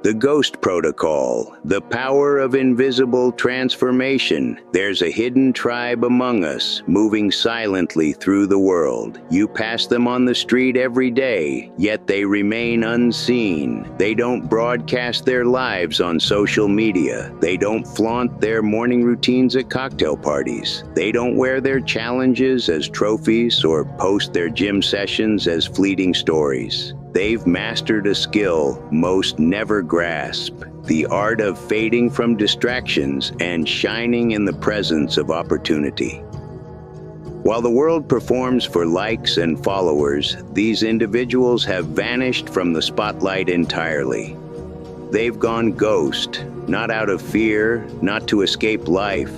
The Ghost Protocol, the power of invisible transformation. There's a hidden tribe among us, moving silently through the world. You pass them on the street every day, yet they remain unseen. They don't broadcast their lives on social media. They don't flaunt their morning routines at cocktail parties. They don't wear their challenges as trophies or post their gym sessions as fleeting stories. They've mastered a skill most never grasp, the art of fading from distractions and shining in the presence of opportunity. While the world performs for likes and followers, these individuals have vanished from the spotlight entirely. They've gone ghost, not out of fear, not to escape life,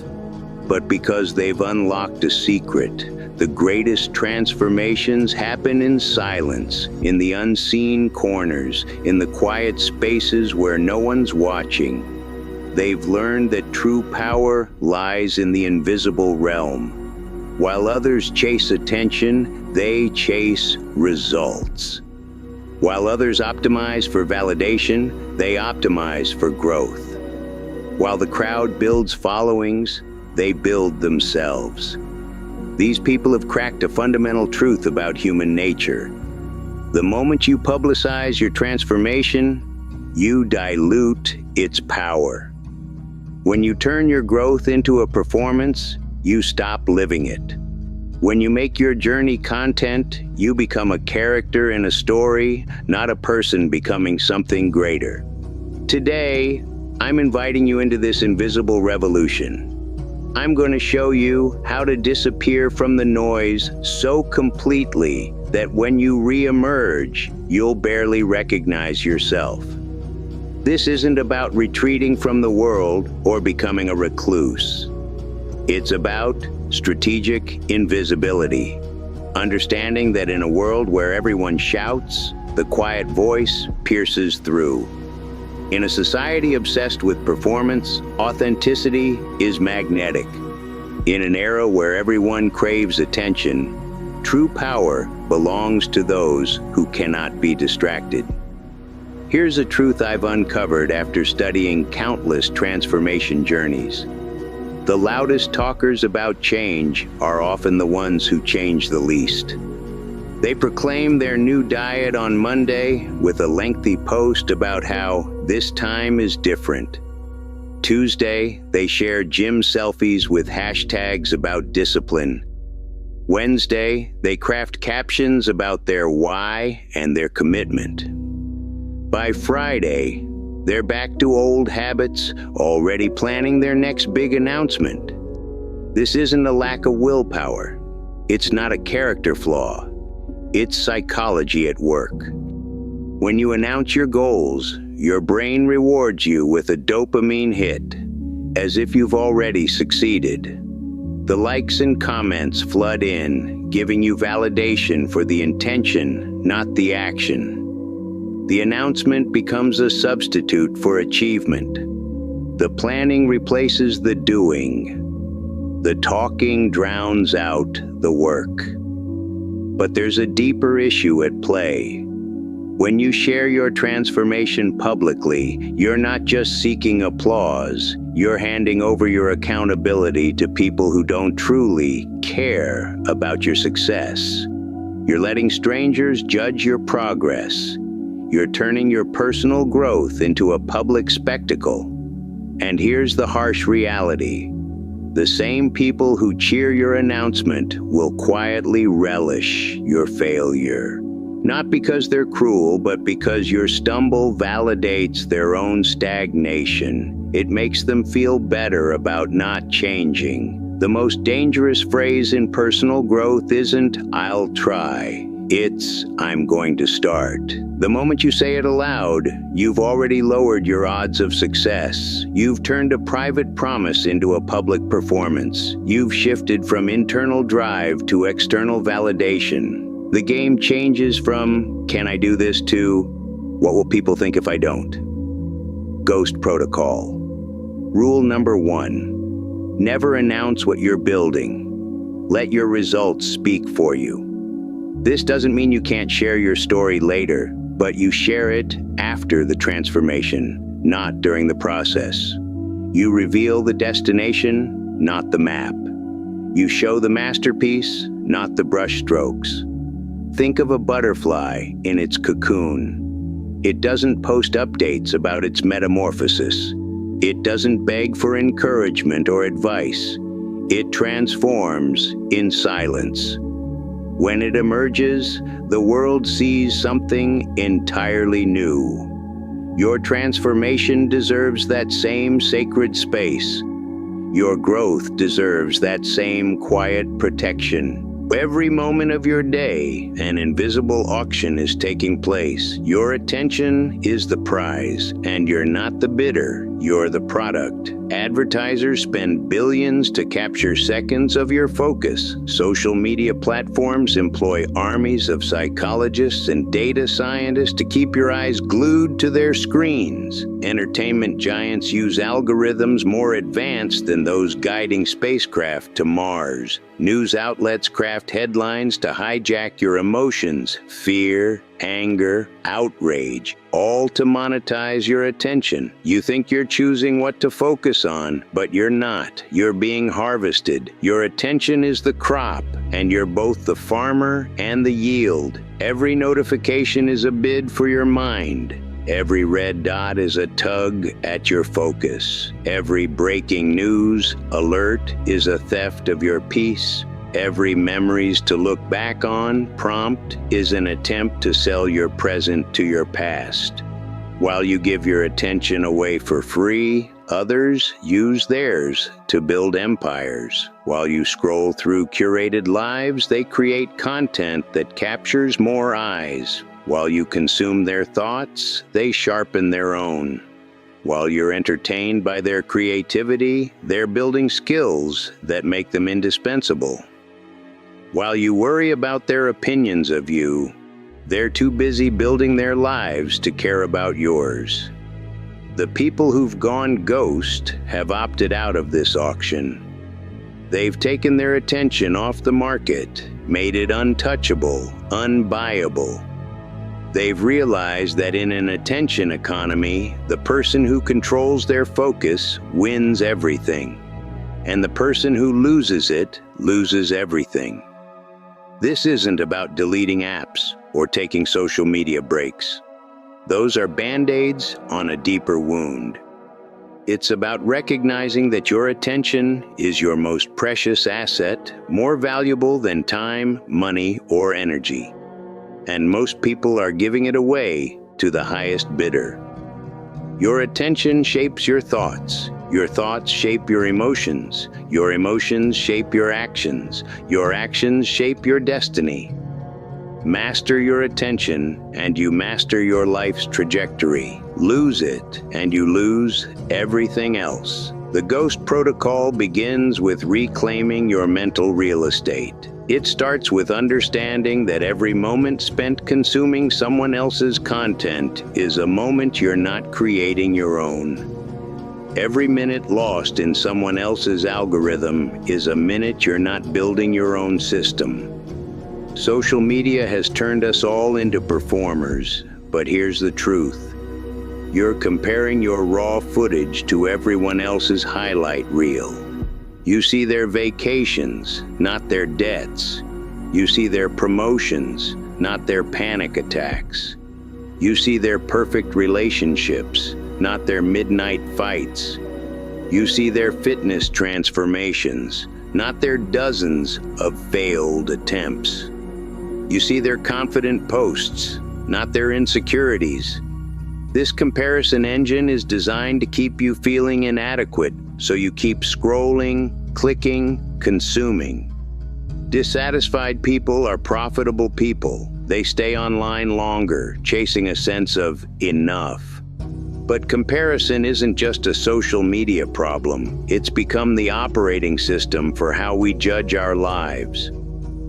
but because they've unlocked a secret. The greatest transformations happen in silence, in the unseen corners, in the quiet spaces where no one's watching. They've learned that true power lies in the invisible realm. While others chase attention, they chase results. While others optimize for validation, they optimize for growth. While the crowd builds followings, they build themselves. These people have cracked a fundamental truth about human nature. The moment you publicize your transformation, you dilute its power. When you turn your growth into a performance, you stop living it. When you make your journey content, you become a character in a story, not a person becoming something greater. Today, I'm inviting you into this invisible revolution. I'm going to show you how to disappear from the noise so completely that when you re-emerge, you'll barely recognize yourself. This isn't about retreating from the world or becoming a recluse. It's about strategic invisibility, understanding that in a world where everyone shouts, the quiet voice pierces through. In a society obsessed with performance, authenticity is magnetic. In an era where everyone craves attention, true power belongs to those who cannot be distracted. Here's a truth I've uncovered after studying countless transformation journeys. The loudest talkers about change are often the ones who change the least. They proclaim their new diet on Monday with a lengthy post about how this time is different. Tuesday, they share gym selfies with hashtags about discipline. Wednesday, they craft captions about their why and their commitment. By Friday, they're back to old habits, already planning their next big announcement. This isn't a lack of willpower. It's not a character flaw. It's psychology at work. When you announce your goals, your brain rewards you with a dopamine hit, as if you've already succeeded. The likes and comments flood in, giving you validation for the intention, not the action. The announcement becomes a substitute for achievement. The planning replaces the doing. The talking drowns out the work. But there's a deeper issue at play. When you share your transformation publicly, you're not just seeking applause, you're handing over your accountability to people who don't truly care about your success. You're letting strangers judge your progress. You're turning your personal growth into a public spectacle. And here's the harsh reality. The same people who cheer your announcement will quietly relish your failure. Not because they're cruel, but because your stumble validates their own stagnation. It makes them feel better about not changing. The most dangerous phrase in personal growth isn't, "I'll try." It's, "I'm going to start." The moment you say it aloud, you've already lowered your odds of success. You've turned a private promise into a public performance. You've shifted from internal drive to external validation. The game changes from, "Can I do this?" to, "What will people think if I don't?" Ghost Protocol. Rule number 1. Never announce what you're building. Let your results speak for you. This doesn't mean you can't share your story later. but you share it after the transformation, not during the process. You reveal the destination, not the map. You show the masterpiece, not the brushstrokes. Think of a butterfly in its cocoon. It doesn't post updates about its metamorphosis. It doesn't beg for encouragement or advice. It transforms in silence. When it emerges, the world sees something entirely new. Your transformation deserves that same sacred space. Your growth deserves that same quiet protection. Every moment of your day, an invisible auction is taking place. Your attention is the prize, and you're not the bidder, you're the product. Advertisers spend billions to capture seconds of your focus. Social media platforms employ armies of psychologists and data scientists to keep your eyes glued to their screens. Entertainment giants use algorithms more advanced than those guiding spacecraft to Mars. News outlets craft headlines to hijack your emotions, fear, anger, outrage, all to monetize your attention. You think you're choosing what to focus on, but you're not. You're being harvested. Your attention is the crop, and you're both the farmer and the yield. Every notification is a bid for your mind. Every red dot is a tug at your focus. Every breaking news alert is a theft of your peace. Every memories to look back on prompt is an attempt to sell your present to your past. While you give your attention away for free, others use theirs to build empires. While you scroll through curated lives, they create content that captures more eyes. While you consume their thoughts, they sharpen their own. While you're entertained by their creativity, they're building skills that make them indispensable. While you worry about their opinions of you, they're too busy building their lives to care about yours. The people who've gone ghost have opted out of this auction. They've taken their attention off the market, made it untouchable, unbuyable. They've realized that in an attention economy, the person who controls their focus wins everything, and the person who loses it loses everything. This isn't about deleting apps or taking social media breaks. Those are band-aids on a deeper wound. It's about recognizing that your attention is your most precious asset, more valuable than time, money, or energy. And most people are giving it away to the highest bidder. Your attention shapes your thoughts shape your emotions shape your actions shape your destiny. Master your attention, and you master your life's trajectory. Lose it, and you lose everything else. The Ghost Protocol begins with reclaiming your mental real estate. It starts with understanding that every moment spent consuming someone else's content is a moment you're not creating your own. Every minute lost in someone else's algorithm is a minute you're not building your own system. Social media has turned us all into performers, but here's the truth. You're comparing your raw footage to everyone else's highlight reel. You see their vacations, not their debts. You see their promotions, not their panic attacks. You see their perfect relationships, not their midnight fights. You see their fitness transformations, not their dozens of failed attempts. You see their confident posts, not their insecurities. This comparison engine is designed to keep you feeling inadequate, so you keep scrolling, clicking, consuming. Dissatisfied people are profitable people. They stay online longer, chasing a sense of enough. But comparison isn't just a social media problem. It's become the operating system for how we judge our lives.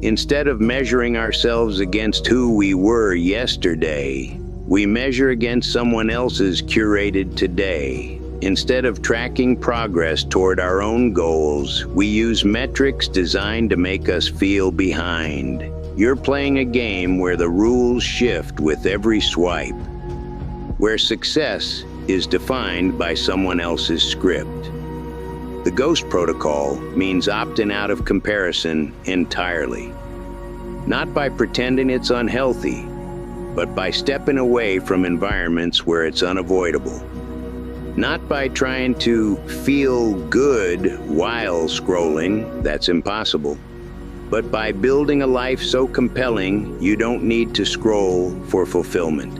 Instead of measuring ourselves against who we were yesterday, we measure against someone else's curated today. Instead of tracking progress toward our own goals, we use metrics designed to make us feel behind. You're playing a game where the rules shift with every swipe, where success is defined by someone else's script. The Ghost Protocol means opting out of comparison entirely. Not by pretending it's unhealthy, but by stepping away from environments where it's unavoidable. Not by trying to feel good while scrolling, that's impossible, but by building a life so compelling you don't need to scroll for fulfillment.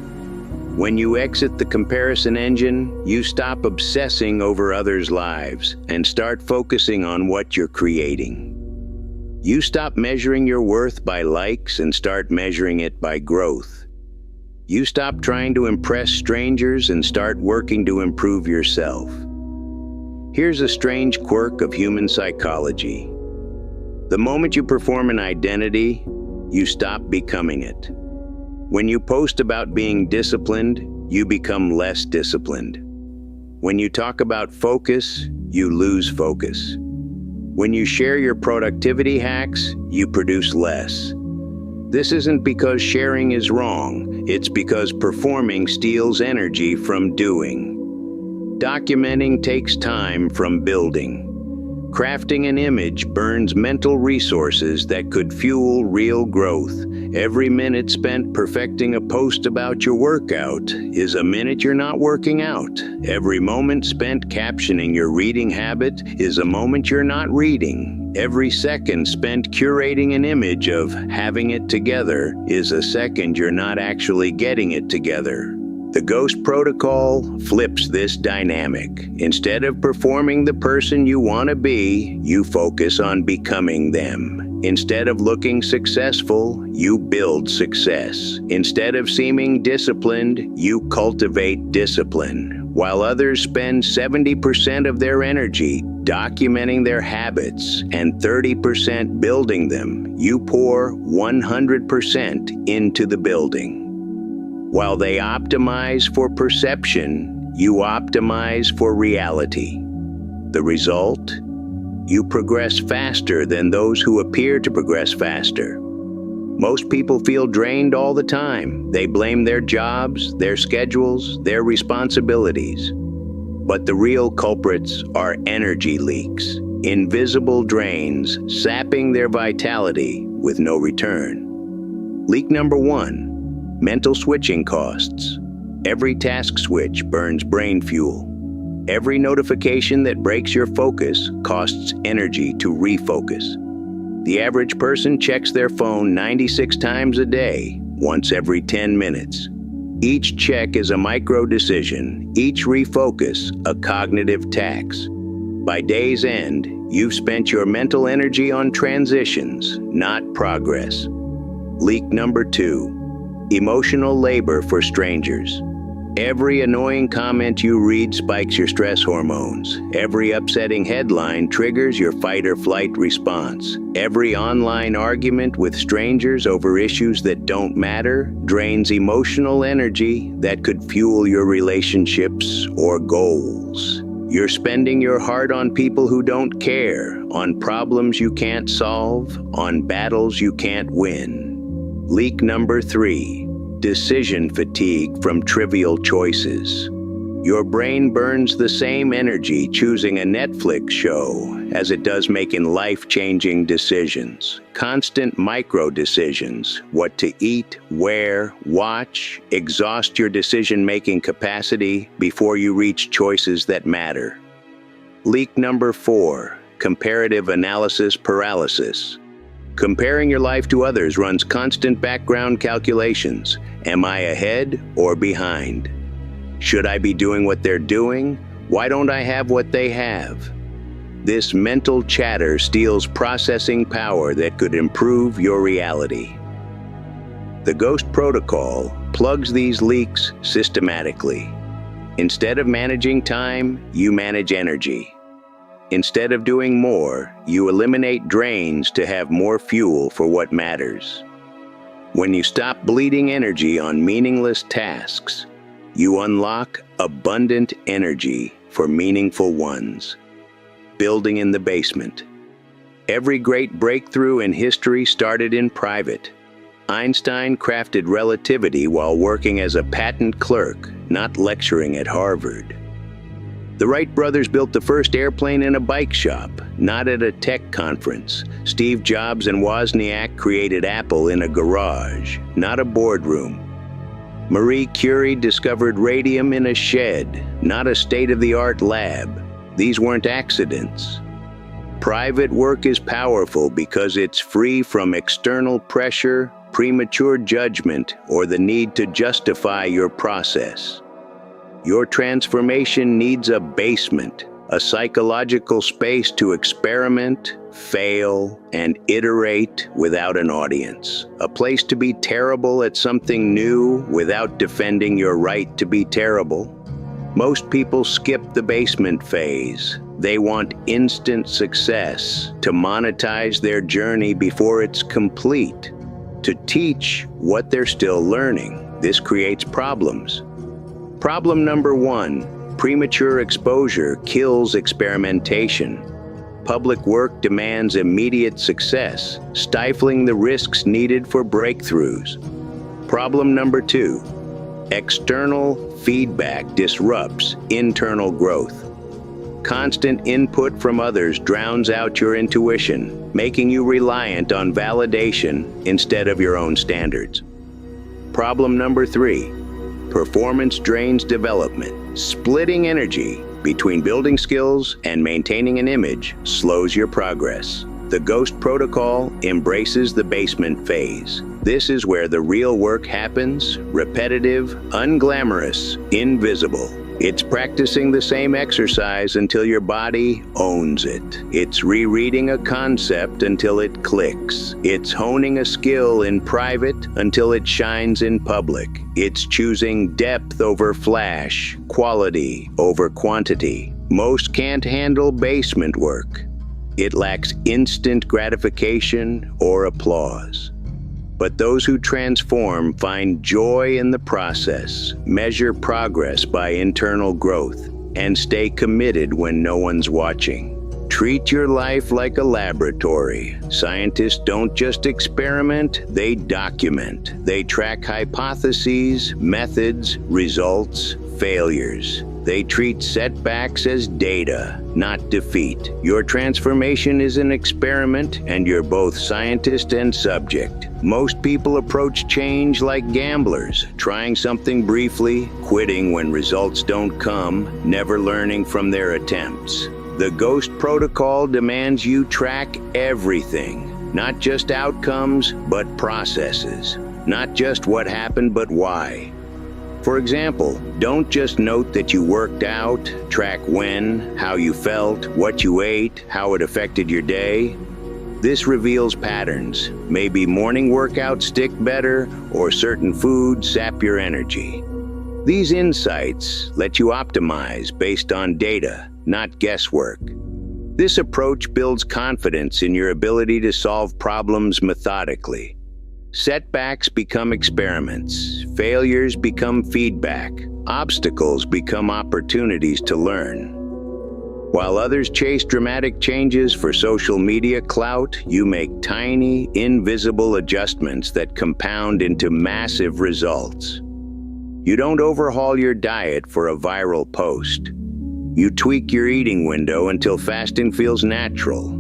When you exit the comparison engine, you stop obsessing over others' lives and start focusing on what you're creating. You stop measuring your worth by likes and start measuring it by growth. You stop trying to impress strangers and start working to improve yourself. Here's a strange quirk of human psychology. The moment you perform an identity, you stop becoming it. When you post about being disciplined, you become less disciplined. When you talk about focus, you lose focus. When you share your productivity hacks, you produce less. This isn't because sharing is wrong, it's because performing steals energy from doing. Documenting takes time from building. Crafting an image burns mental resources that could fuel real growth. Every minute spent perfecting a post about your workout is a minute you're not working out. Every moment spent captioning your reading habit is a moment you're not reading. Every second spent curating an image of having it together is a second you're not actually getting it together. The Ghost Protocol flips this dynamic. Instead of performing the person you want to be, you focus on becoming them. Instead of looking successful, you build success. Instead of seeming disciplined, you cultivate discipline. While others spend 70% of their energy documenting their habits and 30% building them, you pour 100% into the building. While they optimize for perception, you optimize for reality. The result? You progress faster than those who appear to progress faster. Most people feel drained all the time. They blame their jobs, their schedules, their responsibilities. But the real culprits are energy leaks, invisible drains, sapping their vitality with no return. Leak number 1. Mental switching costs. Every task switch burns brain fuel. Every notification that breaks your focus costs energy to refocus. The average person checks their phone 96 times a day, once every 10 minutes. Each check is a micro decision, each refocus a cognitive tax. By day's end, you've spent your mental energy on transitions, not progress. Leak number 2. Emotional labor for strangers. Every annoying comment you read spikes your stress hormones. Every upsetting headline triggers your fight or flight response. Every online argument with strangers over issues that don't matter drains emotional energy that could fuel your relationships or goals. You're spending your heart on people who don't care, on problems you can't solve, on battles you can't win. Leak number 3. Decision fatigue from trivial choices. Your brain burns the same energy choosing a Netflix show as it does making life-changing decisions. Constant micro-decisions, what to eat, where, watch, exhaust your decision-making capacity before you reach choices that matter. Leak number 4. Comparative analysis paralysis. Comparing your life to others runs constant background calculations. Am I ahead or behind? Should I be doing what they're doing? Why don't I have what they have? This mental chatter steals processing power that could improve your reality. The Ghost Protocol plugs these leaks systematically. Instead of managing time, you manage energy. Instead of doing more, you eliminate drains to have more fuel for what matters. When you stop bleeding energy on meaningless tasks, you unlock abundant energy for meaningful ones. Building in the basement. Every great breakthrough in history started in private. Einstein crafted relativity while working as a patent clerk, not lecturing at Harvard. The Wright brothers built the first airplane in a bike shop, not at a tech conference. Steve Jobs and Wozniak created Apple in a garage, not a boardroom. Marie Curie discovered radium in a shed, not a state-of-the-art lab. These weren't accidents. Private work is powerful because it's free from external pressure, premature judgment, or the need to justify your process. Your transformation needs a basement, a psychological space to experiment, fail, and iterate without an audience. A place to be terrible at something new without defending your right to be terrible. Most people skip the basement phase. They want instant success, to monetize their journey before it's complete, to teach what they're still learning. This creates problems. Problem number 1, premature exposure kills experimentation. Public work demands immediate success, stifling the risks needed for breakthroughs. Problem number 2, external feedback disrupts internal growth. Constant input from others drowns out your intuition, making you reliant on validation instead of your own standards. Problem number 3, performance drains development. Splitting energy between building skills and maintaining an image slows your progress. The Ghost Protocol embraces the basement phase. This is where the real work happens, repetitive, unglamorous, invisible. It's practicing the same exercise until your body owns it. It's rereading a concept until it clicks. It's honing a skill in private until it shines in public. It's choosing depth over flash, quality over quantity. Most can't handle basement work. It lacks instant gratification or applause. But those who transform find joy in the process, measure progress by internal growth, and stay committed when no one's watching. Treat your life like a laboratory. Scientists don't just experiment, they document. They track hypotheses, methods, results, failures. They treat setbacks as data, not defeat. Your transformation is an experiment, and you're both scientist and subject. Most people approach change like gamblers, trying something briefly, quitting when results don't come, never learning from their attempts. The Ghost Protocol demands you track everything, not just outcomes, but processes. Not just what happened, but why. For example, don't just note that you worked out, track when, how you felt, what you ate, how it affected your day. This reveals patterns. Maybe morning workouts stick better, or certain foods sap your energy. These insights let you optimize based on data, not guesswork. This approach builds confidence in your ability to solve problems methodically. Setbacks become experiments, failures become feedback, obstacles become opportunities to learn. While others chase dramatic changes for social media clout, you make tiny, invisible adjustments that compound into massive results. You don't overhaul your diet for a viral post. You tweak your eating window until fasting feels natural.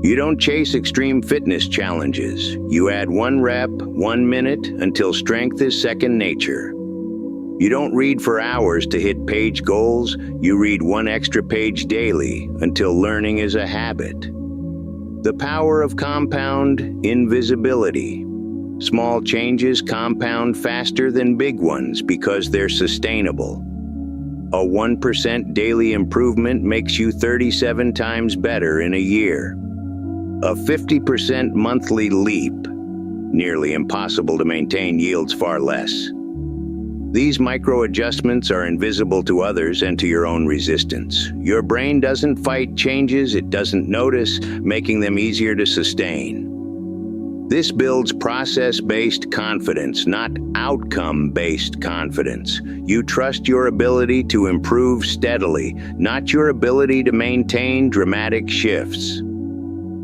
You don't chase extreme fitness challenges. You add 1 rep, 1 minute, until strength is second nature. You don't read for hours to hit page goals. You read 1 extra page daily until learning is a habit. The power of compound invisibility. Small changes compound faster than big ones because they're sustainable. A 1% daily improvement makes you 37 times better in a year. A 50% monthly leap, nearly impossible to maintain, yields far less. These micro-adjustments are invisible to others and to your own resistance. Your brain doesn't fight changes, it doesn't notice, making them easier to sustain. This builds process-based confidence, not outcome-based confidence. You trust your ability to improve steadily, not your ability to maintain dramatic shifts.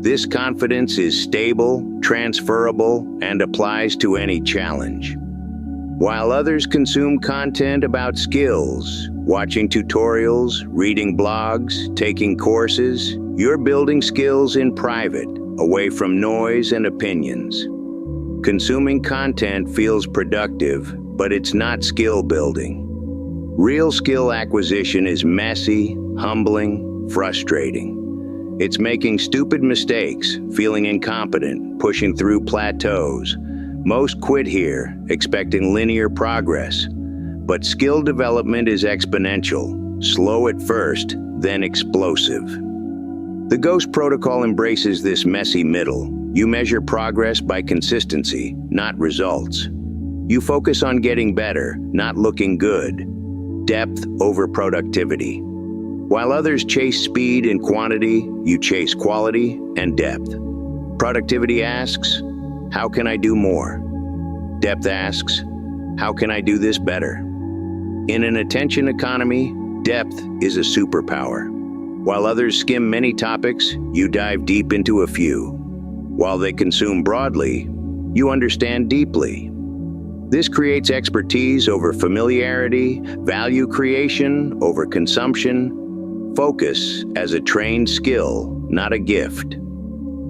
This confidence is stable, transferable, and applies to any challenge. While others consume content about skills, watching tutorials, reading blogs, taking courses, you're building skills in private, away from noise and opinions. Consuming content feels productive, but it's not skill building. Real skill acquisition is messy, humbling, frustrating. It's making stupid mistakes, feeling incompetent, pushing through plateaus. Most quit here, expecting linear progress. But skill development is exponential, slow at first, then explosive. The GHOST protocol embraces this messy middle. You measure progress by consistency, not results. You focus on getting better, not looking good. Depth over productivity. While others chase speed and quantity, you chase quality and depth. Productivity asks, how can I do more? Depth asks, how can I do this better? In an attention economy, depth is a superpower. While others skim many topics, you dive deep into a few. While they consume broadly, you understand deeply. This creates expertise over familiarity, value creation over consumption, focus as a trained skill, not a gift.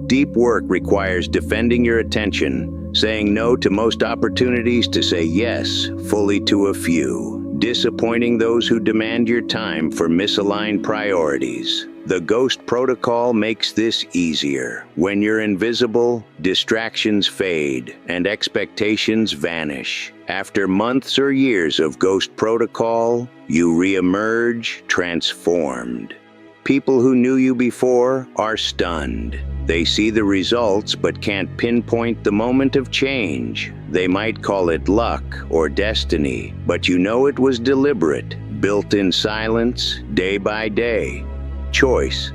Deep work requires defending your attention, saying no to most opportunities to say yes fully to a few, disappointing those who demand your time for misaligned priorities. The GHOST protocol makes this easier. When you're invisible, distractions fade and expectations vanish. After months or years of GHOST protocol, you re-emerge transformed. People who knew you before are stunned. They see the results but can't pinpoint the moment of change. They might call it luck or destiny, but you know it was deliberate, built in silence, day by day. Choice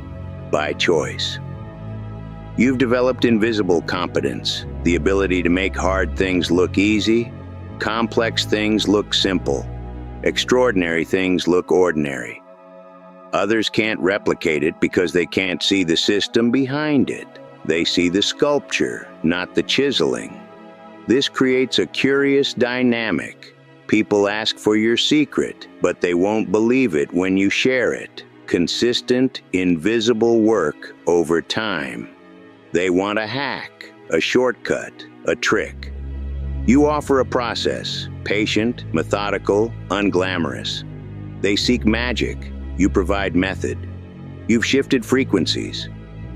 by choice. You've developed invisible competence, the ability to make hard things look easy, complex things look simple, extraordinary things look ordinary. Others can't replicate it because they can't see the system behind it. They see the sculpture, not the chiseling. This creates a curious dynamic. People ask for your secret, but they won't believe it when you share it. Consistent, invisible work over time. They want a hack, a shortcut, a trick. You offer a process, patient, methodical, unglamorous. They seek magic. You provide method. You've shifted frequencies.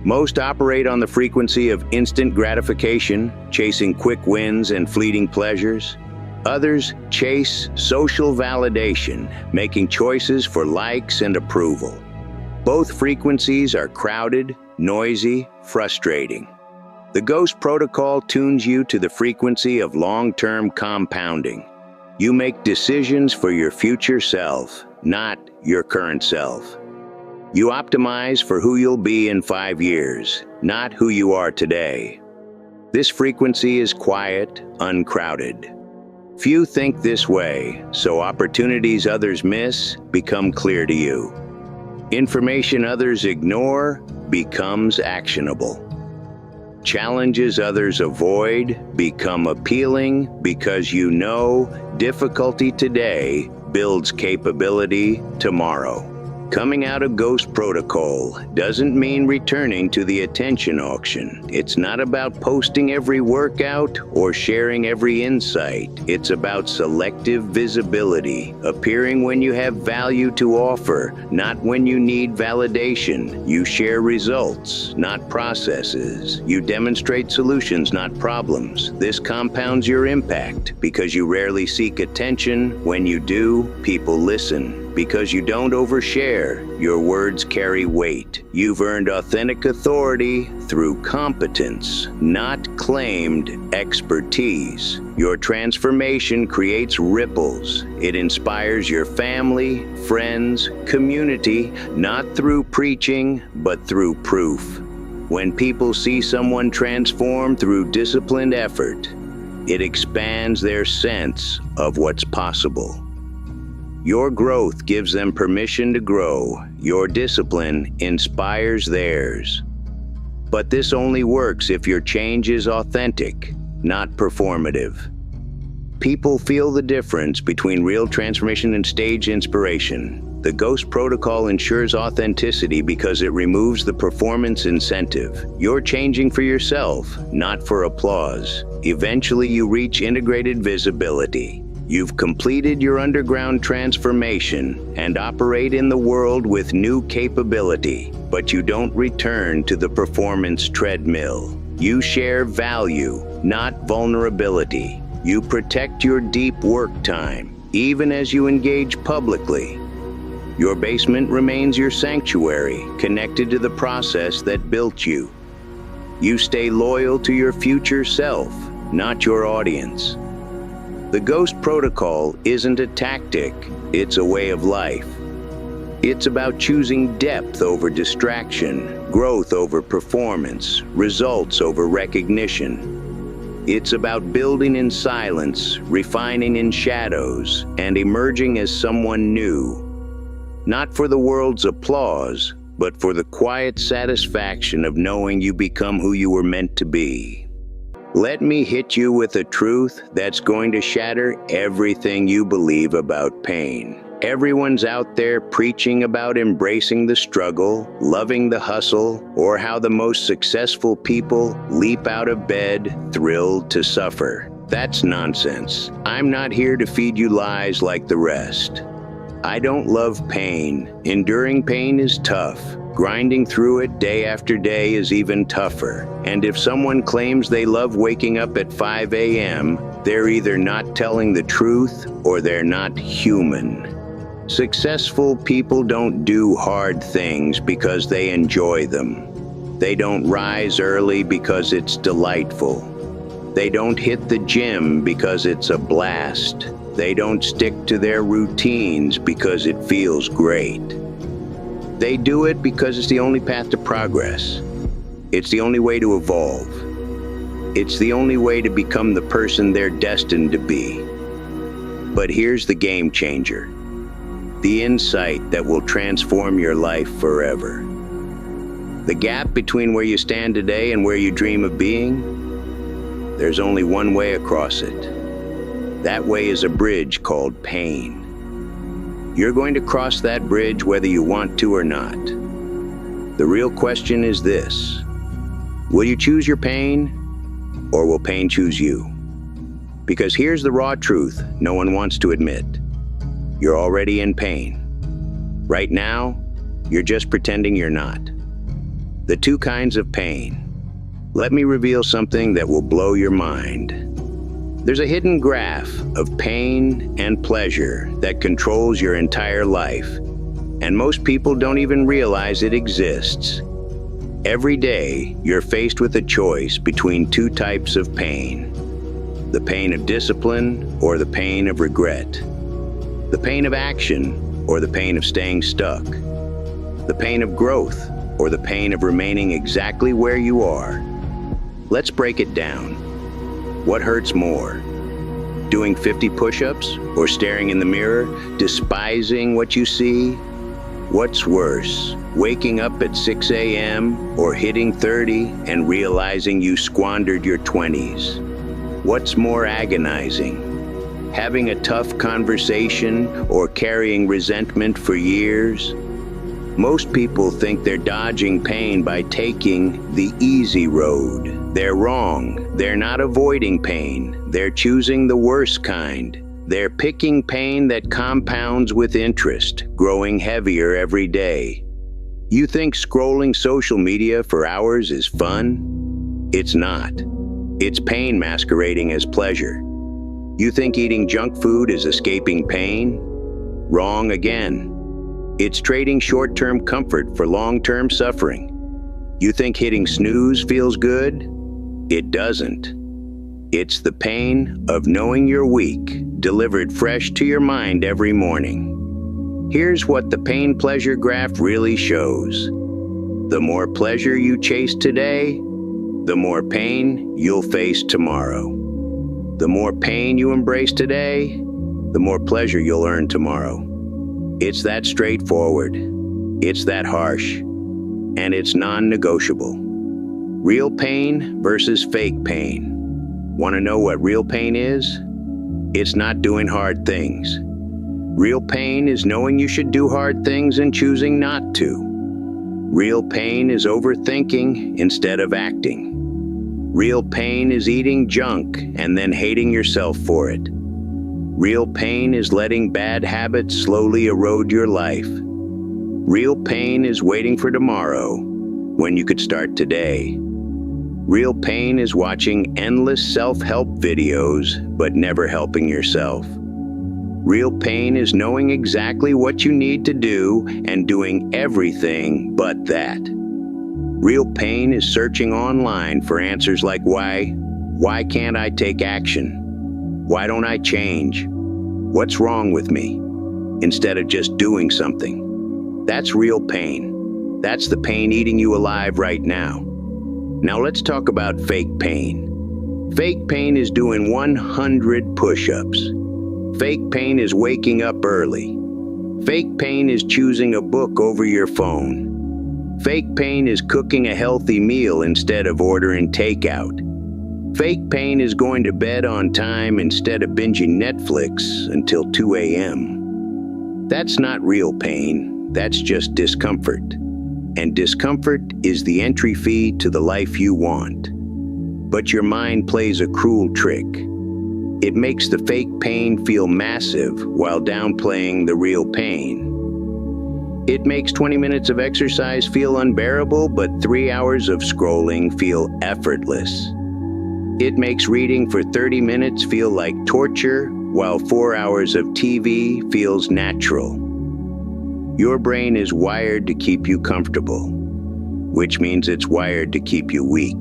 Most operate on the frequency of instant gratification, chasing quick wins and fleeting pleasures. Others chase social validation, making choices for likes and approval. Both frequencies are crowded, noisy, frustrating. The GHOST protocol tunes you to the frequency of long-term compounding. You make decisions for your future self, not your current self. You optimize for who you'll be in 5 years, not who you are today. This frequency is quiet, uncrowded. Few think this way, so opportunities others miss become clear to you. Information others ignore becomes actionable. Challenges others avoid become appealing because you know difficulty today builds capability tomorrow. Coming out of GHOST protocol doesn't mean returning to the attention auction. It's not about posting every workout or sharing every insight. It's about selective visibility, appearing when you have value to offer, not when you need validation. You share results, not processes. You demonstrate solutions, not problems. This compounds your impact because you rarely seek attention. When you do, people listen. Because you don't overshare, your words carry weight. You've earned authentic authority through competence, not claimed expertise. Your transformation creates ripples. It inspires your family, friends, community, not through preaching, but through proof. When people see someone transform through disciplined effort, it expands their sense of what's possible. Your growth gives them permission to grow. Your discipline inspires theirs. But this only works if your change is authentic, not performative. People feel the difference between real transformation and stage inspiration. The Ghost Protocol ensures authenticity because it removes the performance incentive. You're changing for yourself, not for applause. Eventually, you reach integrated visibility. You've completed your underground transformation and operate in the world with new capability, but you don't return to the performance treadmill. You share value, not vulnerability. You protect your deep work time, even as you engage publicly. Your basement remains your sanctuary, connected to the process that built you. You stay loyal to your future self, not your audience. The Ghost Protocol isn't a tactic, it's a way of life. It's about choosing depth over distraction, growth over performance, results over recognition. It's about building in silence, refining in shadows, and emerging as someone new. Not for the world's applause, but for the quiet satisfaction of knowing you become who you were meant to be. Let me hit you with a truth that's going to shatter everything you believe about pain. Everyone's out there preaching about embracing the struggle, loving the hustle, or how the most successful people leap out of bed, thrilled to suffer. That's nonsense. I'm not here to feed you lies like the rest. I don't love pain. Enduring pain is tough. Grinding through it day after day is even tougher. And if someone claims they love waking up at 5 a.m., they're either not telling the truth or they're not human. Successful people don't do hard things because they enjoy them. They don't rise early because it's delightful. They don't hit the gym because it's a blast. They don't stick to their routines because it feels great. They do it because it's the only path to progress. It's the only way to evolve. It's the only way to become the person they're destined to be. But here's the game changer. The insight that will transform your life forever. The gap between where you stand today and where you dream of being, there's only one way across it. That way is a bridge called pain. You're going to cross that bridge whether you want to or not. The real question is this: will you choose your pain, or will pain choose you? Because here's the raw truth no one wants to admit. You're already in pain. Right now, you're just pretending you're not. The two kinds of pain. Let me reveal something that will blow your mind. There's a hidden graph of pain and pleasure that controls your entire life, and most people don't even realize it exists. Every day, you're faced with a choice between two types of pain: the pain of discipline or the pain of regret, the pain of action or the pain of staying stuck, the pain of growth or the pain of remaining exactly where you are. Let's break it down. What hurts more? Doing 50 push-ups or staring in the mirror, despising what you see? What's worse, waking up at 6 a.m. or hitting 30 and realizing you squandered your 20s? What's more agonizing, having a tough conversation or carrying resentment for years? Most people think they're dodging pain by taking the easy road. They're wrong. They're not avoiding pain. They're choosing the worst kind. They're picking pain that compounds with interest, growing heavier every day. You think scrolling social media for hours is fun? It's not. It's pain masquerading as pleasure. You think eating junk food is escaping pain? Wrong again. It's trading short-term comfort for long-term suffering. You think hitting snooze feels good? It doesn't. It's the pain of knowing you're weak, delivered fresh to your mind every morning. Here's what the pain-pleasure graph really shows. The more pleasure you chase today, the more pain you'll face tomorrow. The more pain you embrace today, the more pleasure you'll earn tomorrow. It's that straightforward. It's that harsh. And it's non-negotiable. Real pain versus fake pain. Want to know what real pain is? It's not doing hard things. Real pain is knowing you should do hard things and choosing not to. Real pain is overthinking instead of acting. Real pain is eating junk and then hating yourself for it. Real pain is letting bad habits slowly erode your life. Real pain is waiting for tomorrow when you could start today. Real pain is watching endless self-help videos but never helping yourself. Real pain is knowing exactly what you need to do and doing everything but that. Real pain is searching online for answers like why can't I take action? Why don't I change? What's wrong with me? Instead of just doing something. That's real pain. That's the pain eating you alive right now. Now let's talk about fake pain. Fake pain is doing 100 push-ups. Fake pain is waking up early. Fake pain is choosing a book over your phone. Fake pain is cooking a healthy meal instead of ordering takeout. Fake pain is going to bed on time instead of binging Netflix until 2 a.m. That's not real pain, that's just discomfort. And discomfort is the entry fee to the life you want. But your mind plays a cruel trick. It makes the fake pain feel massive while downplaying the real pain. It makes 20 minutes of exercise feel unbearable, but 3 hours of scrolling feel effortless. It makes reading for 30 minutes feel like torture, while 4 hours of TV feels natural. Your brain is wired to keep you comfortable, which means it's wired to keep you weak.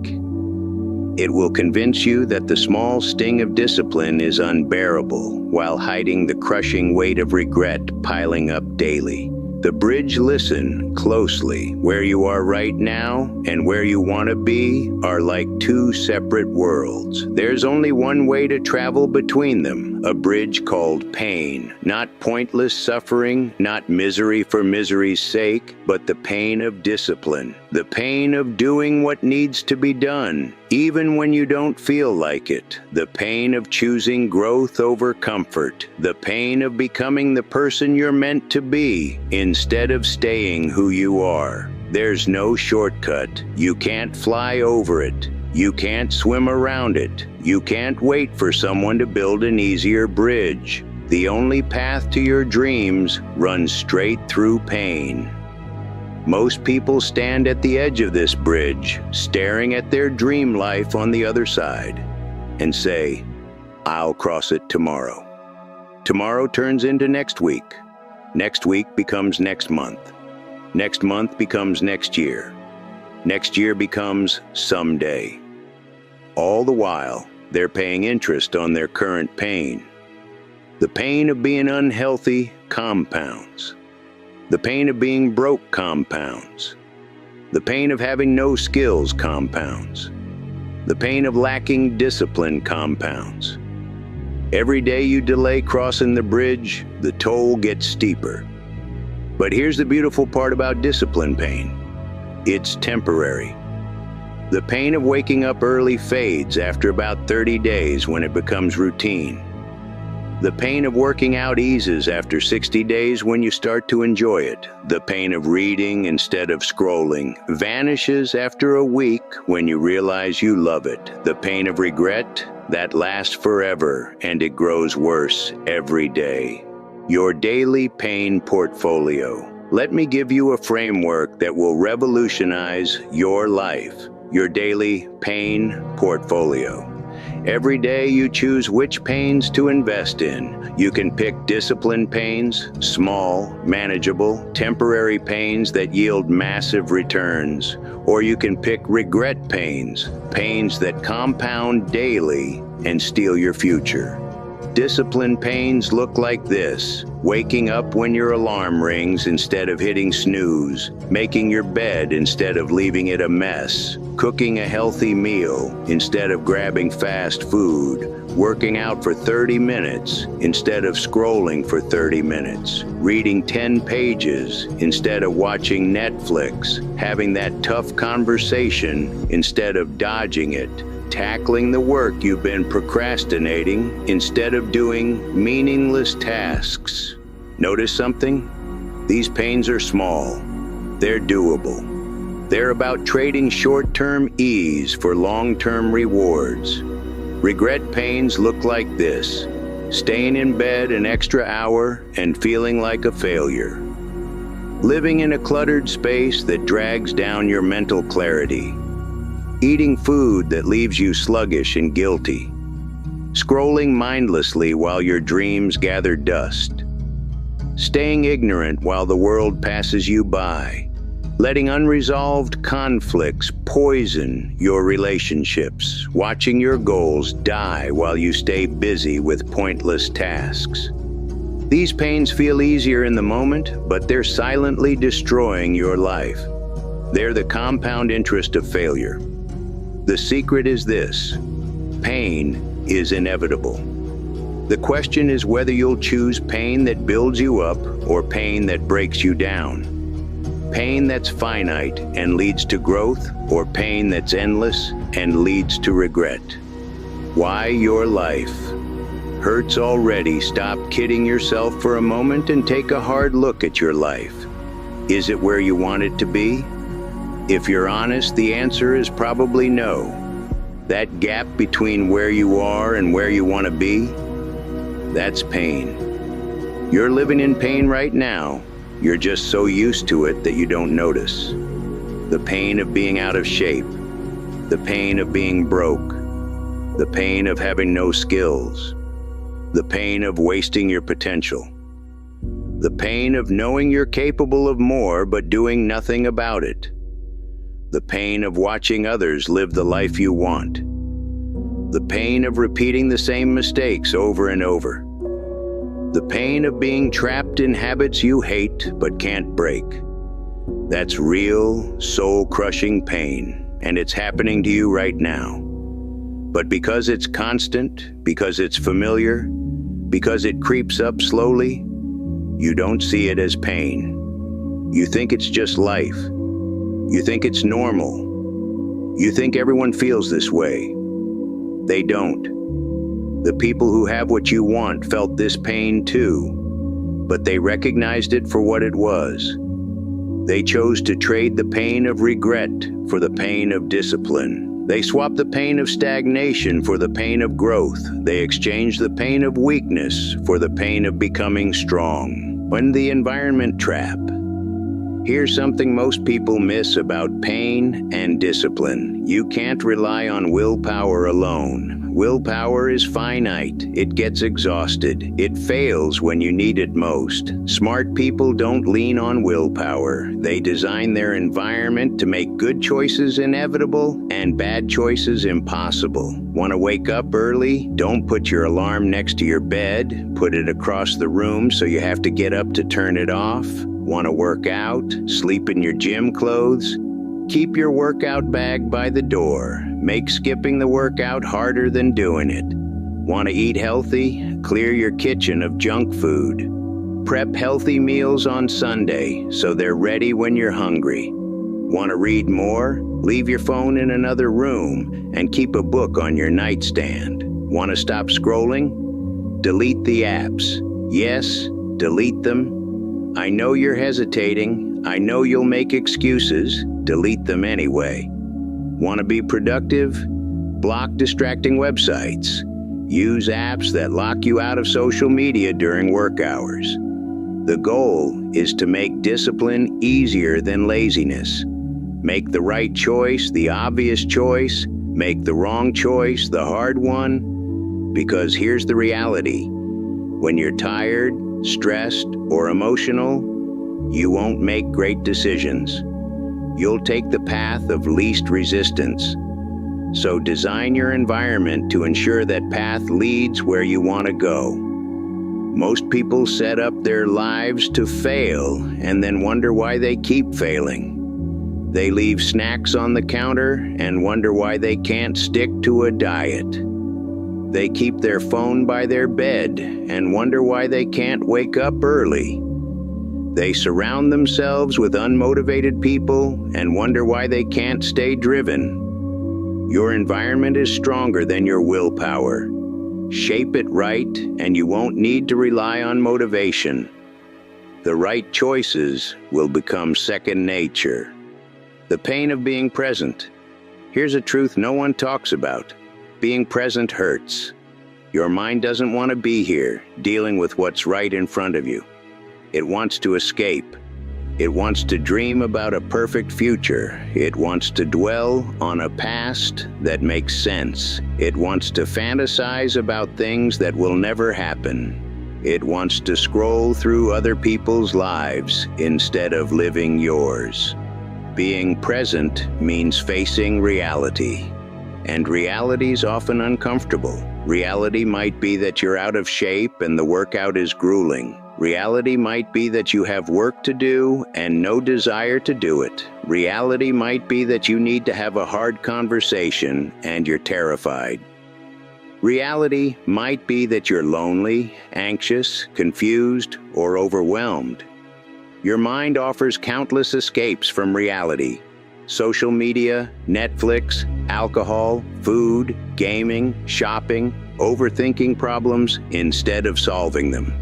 It will convince you that the small sting of discipline is unbearable, while hiding the crushing weight of regret piling up daily. The bridge, listen closely. Where you are right now and where you want to be are like two separate worlds. There's only one way to travel between them, a bridge called pain. Not pointless suffering, not misery for misery's sake, but the pain of discipline. The pain of doing what needs to be done, even when you don't feel like it. The pain of choosing growth over comfort. The pain of becoming the person you're meant to be, instead of staying who you are. There's no shortcut. You can't fly over it. You can't swim around it. You can't wait for someone to build an easier bridge. The only path to your dreams runs straight through pain. Most people stand at the edge of this bridge, staring at their dream life on the other side, and say, "I'll cross it tomorrow." Tomorrow turns into next week. Next week becomes next month. Next month becomes next year. Next year becomes someday. All the while, they're paying interest on their current pain. The pain of being unhealthy compounds. The pain of being broke compounds. The pain of having no skills compounds. The pain of lacking discipline compounds. Every day you delay crossing the bridge, the toll gets steeper. But here's the beautiful part about discipline pain. It's temporary. The pain of waking up early fades after about 30 days when it becomes routine. The pain of working out eases after 60 days when you start to enjoy it. The pain of reading instead of scrolling vanishes after a week when you realize you love it. The pain of regret, that lasts forever, and it grows worse every day. Your daily pain portfolio. Let me give you a framework that will revolutionize your life. Your daily pain portfolio. Every day you choose which pains to invest in. You can pick discipline pains, small, manageable, temporary pains that yield massive returns. Or you can pick regret pains, pains that compound daily and steal your future. discipline pains look like this: waking up when your alarm rings instead of hitting snooze, making your bed instead of leaving it a mess, cooking a healthy meal instead of grabbing fast food, working out for 30 minutes instead of scrolling for 30 minutes, reading 10 pages instead of watching Netflix, having that tough conversation instead of dodging it, tackling the work you've been procrastinating instead of doing meaningless tasks. Notice something? These pains are small. They're doable. They're about trading short-term ease for long-term rewards. Regret pains look like this: staying in bed an extra hour and feeling like a failure. Living in a cluttered space that drags down your mental clarity. Eating food that leaves you sluggish and guilty. Scrolling mindlessly while your dreams gather dust. Staying ignorant while the world passes you by. Letting unresolved conflicts poison your relationships. Watching your goals die while you stay busy with pointless tasks. These pains feel easier in the moment, but they're silently destroying your life. They're the compound interest of failure. The secret is this: pain is inevitable. The question is whether you'll choose pain that builds you up or pain that breaks you down. Pain that's finite and leads to growth, or pain that's endless and leads to regret. Why your life hurts already? Stop kidding yourself for a moment and take a hard look at your life. Is it where you want it to be? If you're honest, the answer is probably no. That gap between where you are and where you want to be, that's pain. You're living in pain right now. You're just so used to it that you don't notice. The pain of being out of shape, the pain of being broke, the pain of having no skills, the pain of wasting your potential, the pain of knowing you're capable of more but doing nothing about it. The pain of watching others live the life you want. The pain of repeating the same mistakes over and over. The pain of being trapped in habits you hate but can't break. That's real, soul-crushing pain, and it's happening to you right now. But because it's constant, because it's familiar, because it creeps up slowly, you don't see it as pain. You think it's just life. You think it's normal. You think everyone feels this way. They don't. The people who have what you want felt this pain too, but they recognized it for what it was. They chose to trade the pain of regret for the pain of discipline. They swapped the pain of stagnation for the pain of growth. They exchanged the pain of weakness for the pain of becoming strong. When the environment trap. Here's something most people miss about pain and discipline. You can't rely on willpower alone. Willpower is finite. It gets exhausted. It fails when you need it most. Smart people don't lean on willpower. They design their environment to make good choices inevitable and bad choices impossible. Want to wake up early? Don't put your alarm next to your bed. Put it across the room so you have to get up to turn it off. Want to work out? Sleep in your gym clothes? Keep your workout bag by the door. Make skipping the workout harder than doing it. Want to eat healthy? Clear your kitchen of junk food. Prep healthy meals on Sunday so they're ready when you're hungry. Want to read more? Leave your phone in another room and keep a book on your nightstand. Want to stop scrolling? Delete the apps. Yes, delete them. I know you're hesitating. I know you'll make excuses. Delete them anyway. Want to be productive? Block distracting websites. Use apps that lock you out of social media during work hours. The goal is to make discipline easier than laziness. Make the right choice the obvious choice. Make the wrong choice the hard one. Because here's the reality. When you're tired, stressed, or emotional, you won't make great decisions. You'll take the path of least resistance. So design your environment to ensure that path leads where you want to go. Most people set up their lives to fail and then wonder why they keep failing. They leave snacks on the counter and wonder why they can't stick to a diet. They keep their phone by their bed and wonder why they can't wake up early. They surround themselves with unmotivated people and wonder why they can't stay driven. Your environment is stronger than your willpower. Shape it right, and you won't need to rely on motivation. The right choices will become second nature. The pain of being present. Here's a truth no one talks about. Being present hurts. Your mind doesn't want to be here, dealing with what's right in front of you. It wants to escape. It wants to dream about a perfect future. It wants to dwell on a past that makes sense. It wants to fantasize about things that will never happen. It wants to scroll through other people's lives instead of living yours. Being present means facing reality. And reality's often uncomfortable. Reality might be that you're out of shape and the workout is grueling. Reality might be that you have work to do and no desire to do it. Reality might be that you need to have a hard conversation and you're terrified. Reality might be that you're lonely, anxious, confused, or overwhelmed. Your mind offers countless escapes from reality. Social media, Netflix, alcohol, food, gaming, shopping, overthinking problems instead of solving them.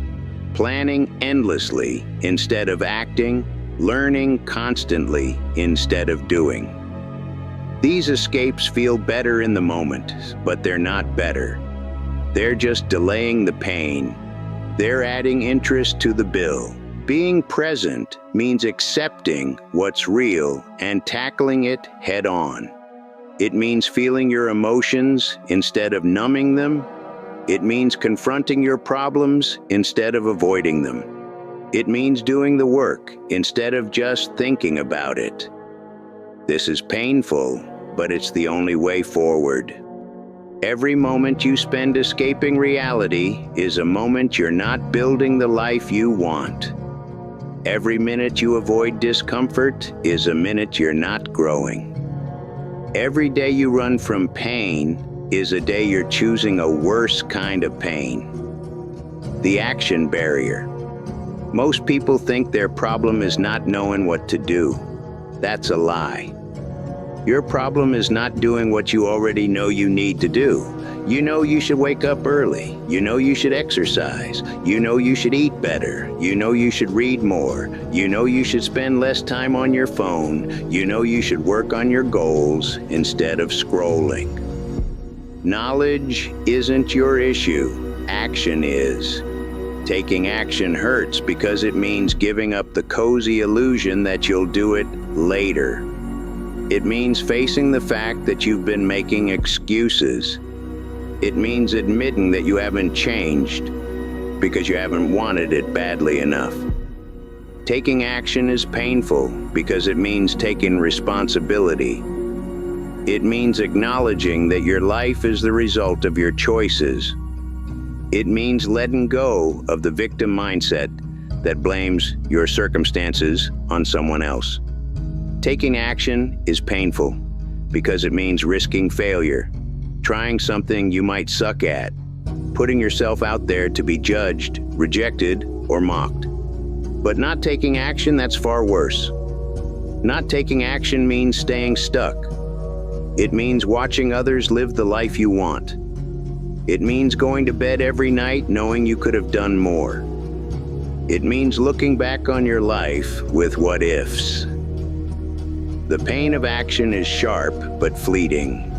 Planning endlessly instead of acting, learning constantly instead of doing. These escapes feel better in the moment, but they're not better. They're just delaying the pain. They're adding interest to the bill. Being present means accepting what's real and tackling it head on. It means feeling your emotions instead of numbing them. It means confronting your problems instead of avoiding them. It means doing the work instead of just thinking about it. This is painful, but it's the only way forward. Every moment you spend escaping reality is a moment you're not building the life you want. Every minute you avoid discomfort is a minute you're not growing. Every day you run from pain is a day you're choosing a worse kind of pain. The action barrier. Most people think their problem is not knowing what to do. That's a lie. Your problem is not doing what you already know you need to do. You know you should wake up early. You know you should exercise. You know you should eat better. You know you should read more. You know you should spend less time on your phone. You know you should work on your goals instead of scrolling. Knowledge isn't your issue. Action is. Taking action hurts because it means giving up the cozy illusion that you'll do it later. It means facing the fact that you've been making excuses. It means admitting that you haven't changed because you haven't wanted it badly enough. Taking action is painful because it means taking responsibility. It means acknowledging that your life is the result of your choices. It means letting go of the victim mindset that blames your circumstances on someone else. Taking action is painful because it means risking failure, trying something you might suck at, putting yourself out there to be judged, rejected, or mocked. But not taking action, that's far worse. Not taking action means staying stuck. It means watching others live the life you want. It means going to bed every night knowing you could have done more. It means looking back on your life with what ifs. The pain of action is sharp but fleeting.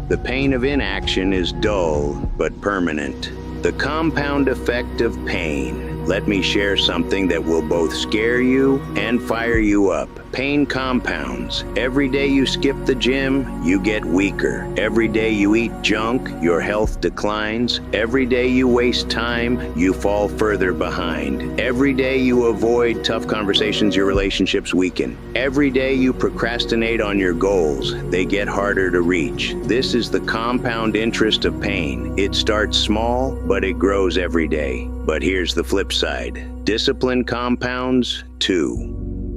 The pain of inaction is dull but permanent. The compound effect of pain. Let me share something that will both scare you and fire you up. Pain compounds. Every day you skip the gym, you get weaker. Every day you eat junk, your health declines. Every day you waste time, you fall further behind. Every day you avoid tough conversations, your relationships weaken. Every day you procrastinate on your goals, they get harder to reach. This is the compound interest of pain. It starts small, but it grows every day. But here's the flip side. Discipline compounds too.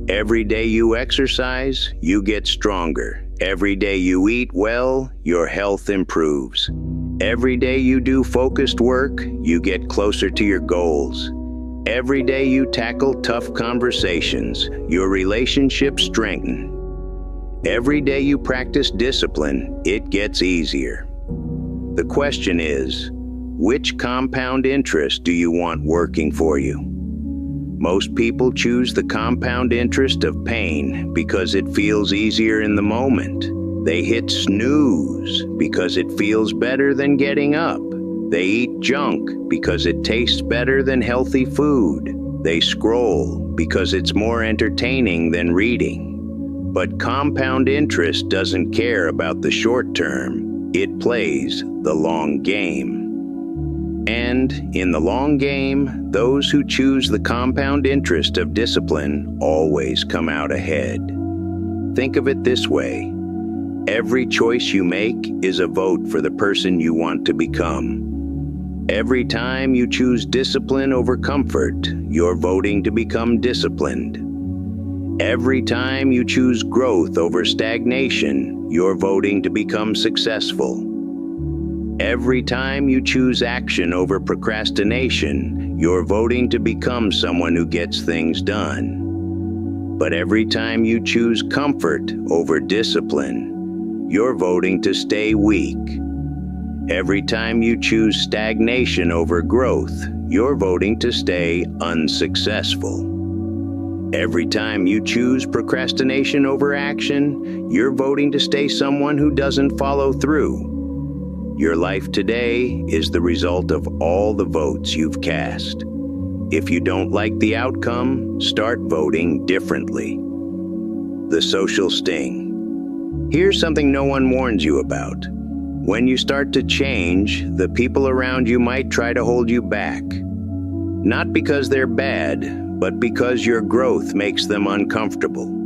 Every day you exercise, you get stronger. Every day you eat well, your health improves. Every day you do focused work, you get closer to your goals. Every day you tackle tough conversations, your relationships strengthen. Every day you practice discipline, it gets easier. The question is, which compound interest do you want working for you? Most people choose the compound interest of pain because it feels easier in the moment. They hit snooze because it feels better than getting up. They eat junk because it tastes better than healthy food. They scroll because it's more entertaining than reading. But compound interest doesn't care about the short term. It plays the long game. And in the long game, those who choose the compound interest of discipline always come out ahead. Think of it this way. Every choice you make is a vote for the person you want to become. Every time you choose discipline over comfort, you're voting to become disciplined. Every time you choose growth over stagnation, you're voting to become successful. Every time you choose action over procrastination, you're voting to become someone who gets things done. But every time you choose comfort over discipline, you're voting to stay weak. Every time you choose stagnation over growth, you're voting to stay unsuccessful. Every time you choose procrastination over action, you're voting to stay someone who doesn't follow through. Your life today is the result of all the votes you've cast. If you don't like the outcome, start voting differently. The social sting. Here's something no one warns you about. When you start to change, the people around you might try to hold you back. Not because they're bad, but because your growth makes them uncomfortable.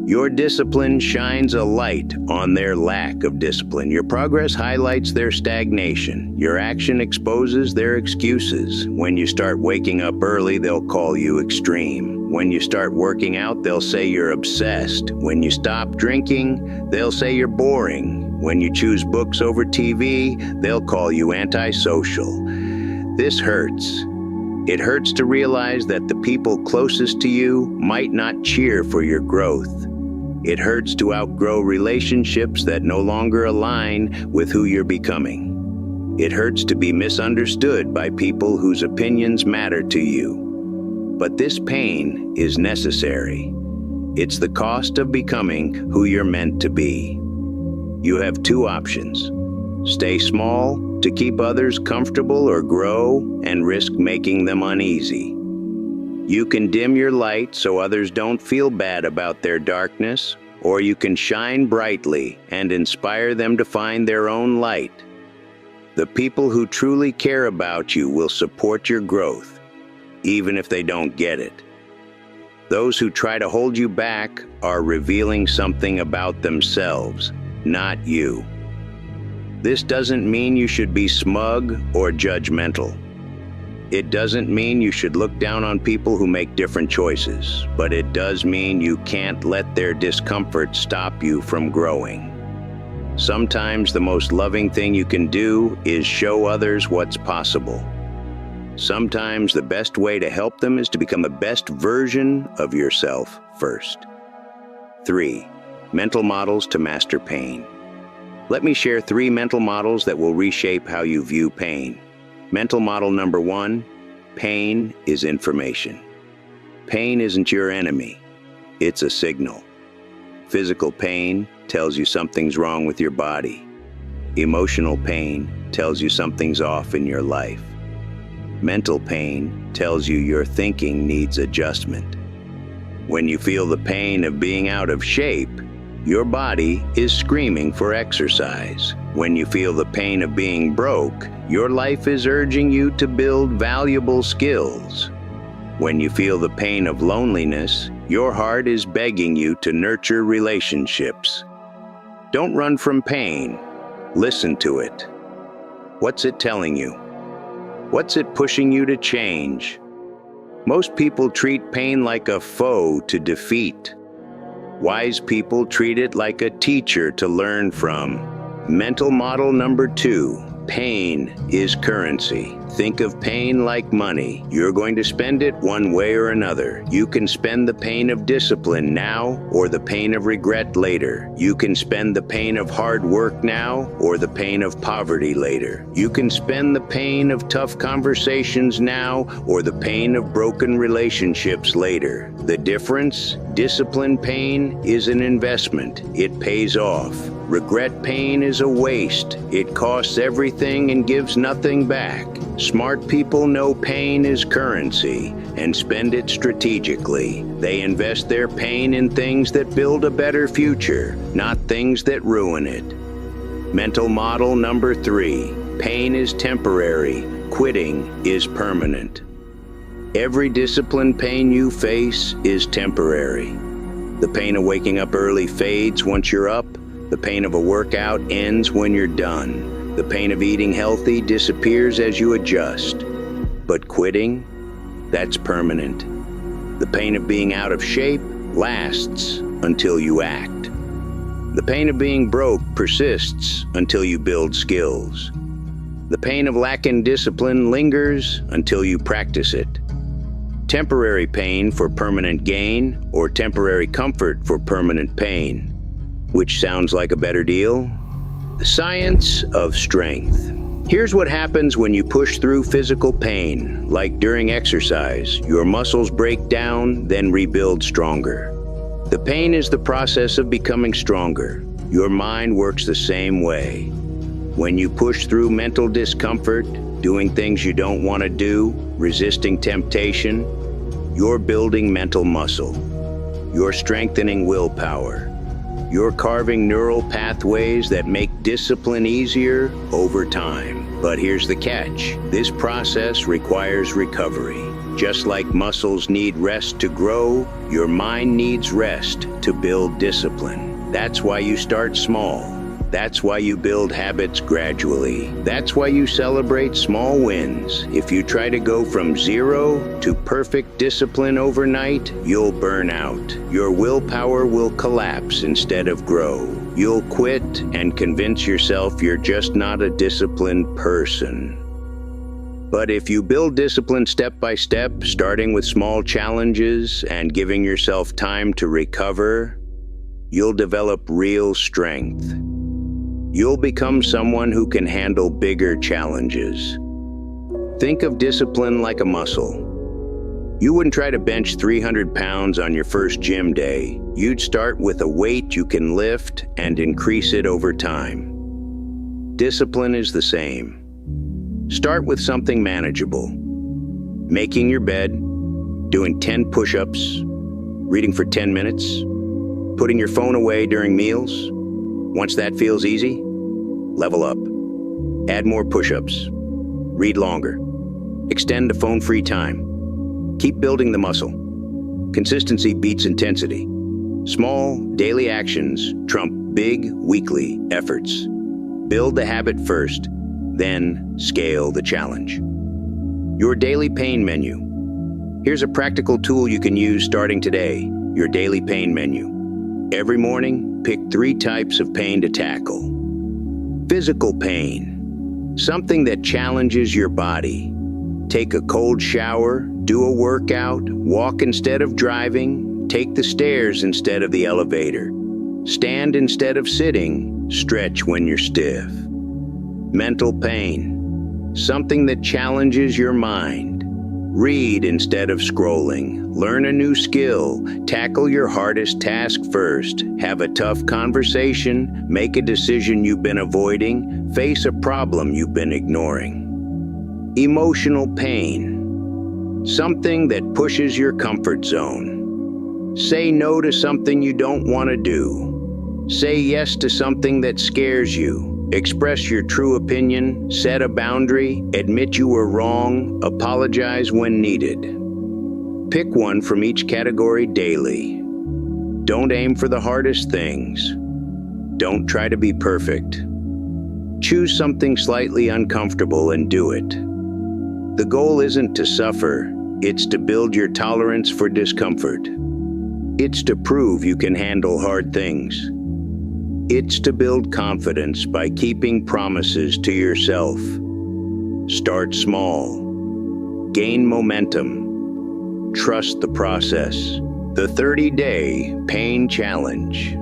Your discipline shines a light on their lack of discipline. Your progress highlights their stagnation. Your action exposes their excuses. When you start waking up early, they'll call you extreme. When you start working out, they'll say you're obsessed. When you stop drinking, they'll say you're boring. When you choose books over TV, they'll call you antisocial. This hurts. It hurts to realize that the people closest to you might not cheer for your growth. It hurts to outgrow relationships that no longer align with who you're becoming. It hurts to be misunderstood by people whose opinions matter to you. But this pain is necessary. It's the cost of becoming who you're meant to be. You have two options. Stay small to keep others comfortable, or grow and risk making them uneasy. You can dim your light so others don't feel bad about their darkness, or you can shine brightly and inspire them to find their own light. The people who truly care about you will support your growth, even if they don't get it. Those who try to hold you back are revealing something about themselves, not you. This doesn't mean you should be smug or judgmental. It doesn't mean you should look down on people who make different choices, but it does mean you can't let their discomfort stop you from growing. Sometimes the most loving thing you can do is show others what's possible. Sometimes the best way to help them is to become the best version of yourself first. 3. Mental models to master pain. Let me share 3 mental models that will reshape how you view pain. Mental model number 1, pain is information. Pain isn't your enemy, it's a signal. Physical pain tells you something's wrong with your body. Emotional pain tells you something's off in your life. Mental pain tells you your thinking needs adjustment. When you feel the pain of being out of shape, your body is screaming for exercise. When you feel the pain of being broke, your life is urging you to build valuable skills. When you feel the pain of loneliness, your heart is begging you to nurture relationships. Don't run from pain. Listen to it. What's it telling you? What's it pushing you to change? Most people treat pain like a foe to defeat. Wise people treat it like a teacher to learn from. Mental model number 2. Pain is currency. Think of pain like money. You're going to spend it one way or another. You can spend the pain of discipline now or the pain of regret later. You can spend the pain of hard work now or the pain of poverty later. You can spend the pain of tough conversations now or the pain of broken relationships later. The difference? Discipline pain is an investment. It pays off. Regret pain is a waste. It costs everything and gives nothing back. Smart people know pain is currency and spend it strategically. They invest their pain in things that build a better future, not things that ruin it. Mental model number 3. Pain is temporary. Quitting is permanent. Every discipline pain you face is temporary. The pain of waking up early fades once you're up. The pain of a workout ends when you're done. The pain of eating healthy disappears as you adjust. But quitting, that's permanent. The pain of being out of shape lasts until you act. The pain of being broke persists until you build skills. The pain of lacking discipline lingers until you practice it. Temporary pain for permanent gain, or temporary comfort for permanent pain. Which sounds like a better deal? The science of strength. Here's what happens when you push through physical pain. Like during exercise, your muscles break down, then rebuild stronger. The pain is the process of becoming stronger. Your mind works the same way. When you push through mental discomfort, doing things you don't want to do, resisting temptation, you're building mental muscle. You're strengthening willpower. You're carving neural pathways that make discipline easier over time. But here's the catch. This process requires recovery. Just like muscles need rest to grow, your mind needs rest to build discipline. That's why you start small. That's why you build habits gradually. That's why you celebrate small wins. If you try to go from 0 to perfect discipline overnight, you'll burn out. Your willpower will collapse instead of grow. You'll quit and convince yourself you're just not a disciplined person. But if you build discipline step by step, starting with small challenges and giving yourself time to recover, you'll develop real strength. You'll become someone who can handle bigger challenges. Think of discipline like a muscle. You wouldn't try to bench 300 pounds on your first gym day. You'd start with a weight you can lift and increase it over time. Discipline is the same. Start with something manageable. Making your bed, doing 10 push-ups, reading for 10 minutes, putting your phone away during meals. Once that feels easy, level up. Add more push-ups. Read longer. Extend the phone-free time. Keep building the muscle. Consistency beats intensity. Small, daily actions trump big, weekly efforts. Build the habit first, then scale the challenge. Your daily pain menu. Here's a practical tool you can use starting today. Your daily pain menu. Every morning, pick 3 types of pain to tackle. Physical pain, something that challenges your body. Take a cold shower, do a workout, walk instead of driving, take the stairs instead of the elevator. Stand instead of sitting, stretch when you're stiff. Mental pain, something that challenges your mind. Read instead of scrolling. Learn a new skill. Tackle your hardest task first. Have a tough conversation. Make a decision you've been avoiding. Face a problem you've been ignoring. Emotional pain. Something that pushes your comfort zone. Say no to something you don't want to do. Say yes to something that scares you. Express your true opinion, set a boundary, admit you were wrong, apologize when needed. Pick one from each category daily. Don't aim for the hardest things. Don't try to be perfect. Choose something slightly uncomfortable and do it. The goal isn't to suffer, it's to build your tolerance for discomfort. It's to prove you can handle hard things. It's to build confidence by keeping promises to yourself. Start small. Gain momentum. Trust the process. The 30-day pain challenge.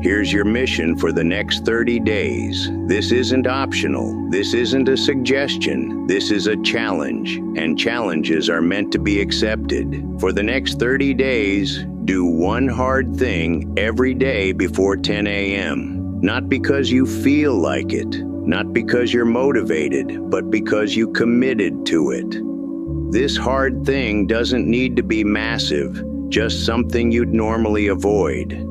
Here's your mission for the next 30 days. This isn't optional. This isn't a suggestion. This is a challenge, and challenges are meant to be accepted. For the next 30 days, do one hard thing every day before 10 a.m. Not because you feel like it, not because you're motivated, but because you committed to it. This hard thing doesn't need to be massive, just something you'd normally avoid.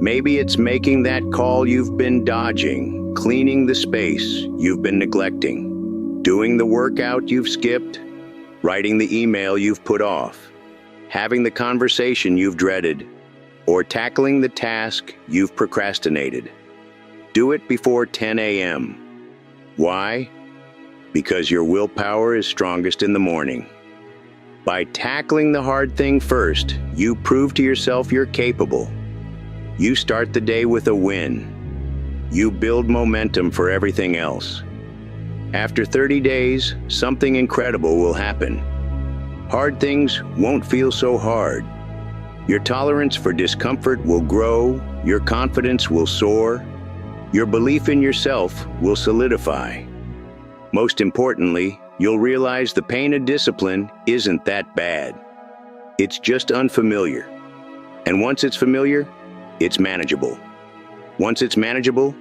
Maybe it's making that call you've been dodging, cleaning the space you've been neglecting, doing the workout you've skipped, writing the email you've put off, having the conversation you've dreaded, or tackling the task you've procrastinated. Do it before 10 a.m. Why? Because your willpower is strongest in the morning. By tackling the hard thing first, you prove to yourself you're capable. You start the day with a win. You build momentum for everything else. After 30 days, something incredible will happen. Hard things won't feel so hard. Your tolerance for discomfort will grow, your confidence will soar, your belief in yourself will solidify. Most importantly, you'll realize the pain of discipline isn't that bad. It's just unfamiliar. And once it's familiar, it's manageable. Once it's manageable,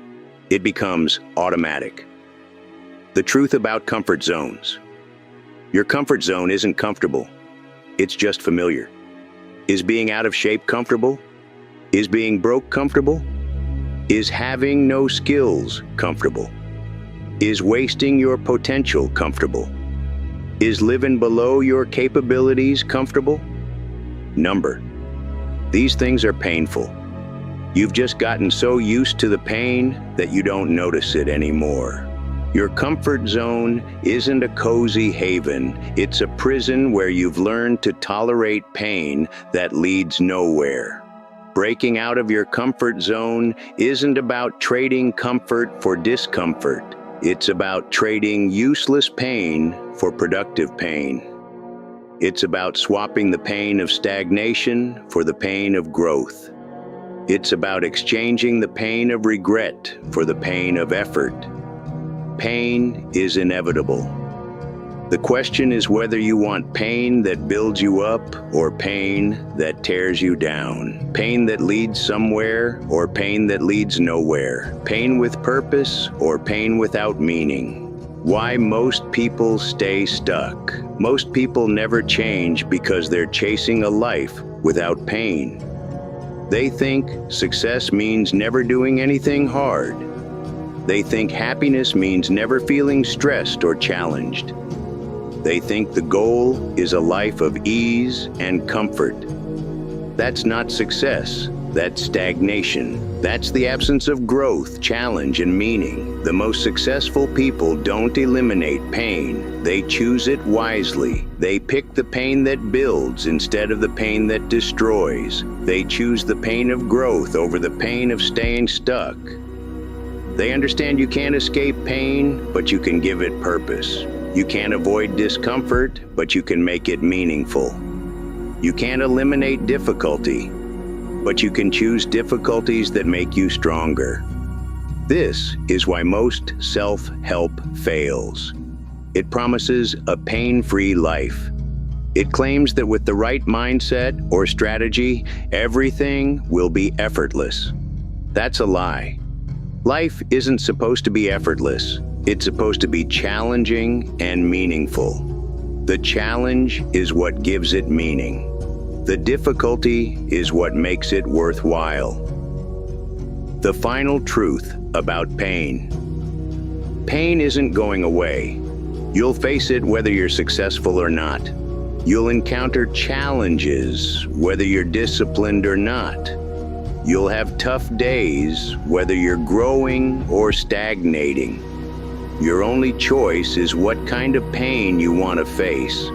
it becomes automatic. The truth about comfort zones. Your comfort zone isn't comfortable. It's just familiar. Is being out of shape comfortable? Is being broke comfortable? Is having no skills comfortable? Is wasting your potential comfortable? Is living below your capabilities comfortable? Number. These things are painful. You've just gotten so used to the pain that you don't notice it anymore. Your comfort zone isn't a cozy haven. It's a prison where you've learned to tolerate pain that leads nowhere. Breaking out of your comfort zone isn't about trading comfort for discomfort. It's about trading useless pain for productive pain. It's about swapping the pain of stagnation for the pain of growth. It's about exchanging the pain of regret for the pain of effort. Pain is inevitable. The question is whether you want pain that builds you up or pain that tears you down. Pain that leads somewhere or pain that leads nowhere. Pain with purpose or pain without meaning. Why most people stay stuck. Most people never change because they're chasing a life without pain. They think success means never doing anything hard. They think happiness means never feeling stressed or challenged. They think the goal is a life of ease and comfort. That's not success, that's stagnation. That's the absence of growth, challenge, and meaning. The most successful people don't eliminate pain. They choose it wisely. They pick the pain that builds instead of the pain that destroys. They choose the pain of growth over the pain of staying stuck. They understand you can't escape pain, but you can give it purpose. You can't avoid discomfort, but you can make it meaningful. You can't eliminate difficulty, but you can choose difficulties that make you stronger. This is why most self-help fails. It promises a pain-free life. It claims that with the right mindset or strategy, everything will be effortless. That's a lie. Life isn't supposed to be effortless. It's supposed to be challenging and meaningful. The challenge is what gives it meaning. The difficulty is what makes it worthwhile. The final truth about pain. Pain isn't going away. You'll face it whether you're successful or not. You'll encounter challenges whether you're disciplined or not. You'll have tough days whether you're growing or stagnating. Your only choice is what kind of pain you want to face.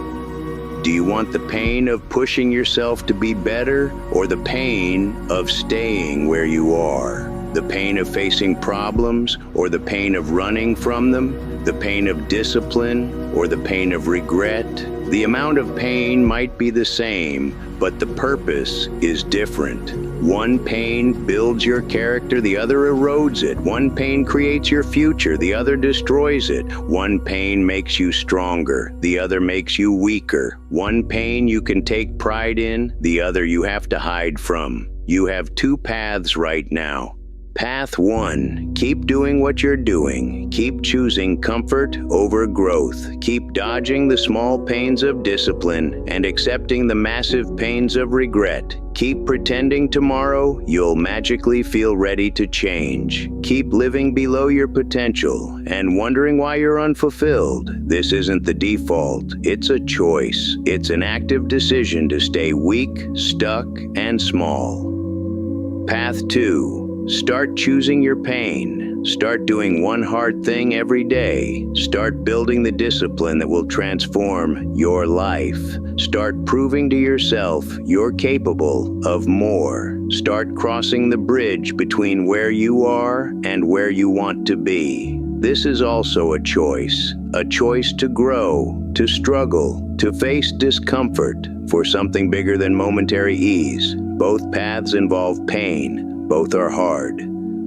Do you want the pain of pushing yourself to be better, or the pain of staying where you are? The pain of facing problems, or the pain of running from them? The pain of discipline, or the pain of regret? The amount of pain might be the same, but the purpose is different. One pain builds your character, the other erodes it. One pain creates your future, the other destroys it. One pain makes you stronger, the other makes you weaker. One pain you can take pride in, the other you have to hide from. You have two paths right now. Path 1, keep doing what you're doing. Keep choosing comfort over growth. Keep dodging the small pains of discipline and accepting the massive pains of regret. Keep pretending tomorrow you'll magically feel ready to change. Keep living below your potential and wondering why you're unfulfilled. This isn't the default, it's a choice. It's an active decision to stay weak, stuck, and small. Path 2. Start choosing your pain. Start doing one hard thing every day. Start building the discipline that will transform your life. Start proving to yourself you're capable of more. Start crossing the bridge between where you are and where you want to be. This is also a choice to grow, to struggle, to face discomfort for something bigger than momentary ease. Both paths involve pain. Both are hard.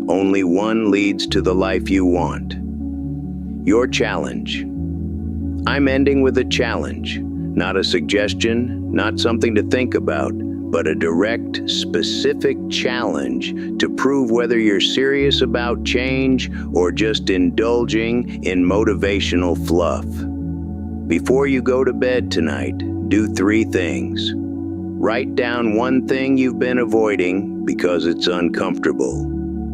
Only one leads to the life you want. Your challenge. I'm ending with a challenge, not a suggestion, not something to think about, but a direct, specific challenge to prove whether you're serious about change or just indulging in motivational fluff. Before you go to bed tonight, do 3 things. Write down one thing you've been avoiding because it's uncomfortable.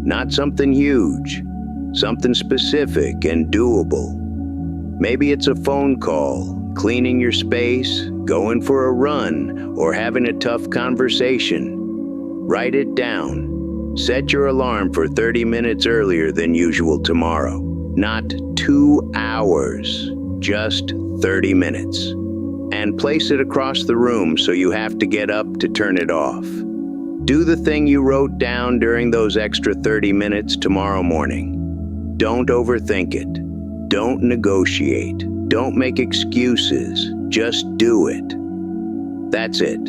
Not something huge, something specific and doable. Maybe it's a phone call, cleaning your space, going for a run, or having a tough conversation. Write it down. Set your alarm for 30 minutes earlier than usual tomorrow. Not 2 hours, just 30 minutes. And place it across the room so you have to get up to turn it off. Do the thing you wrote down during those extra 30 minutes tomorrow morning. Don't overthink it. Don't negotiate. Don't make excuses. Just do it. That's it.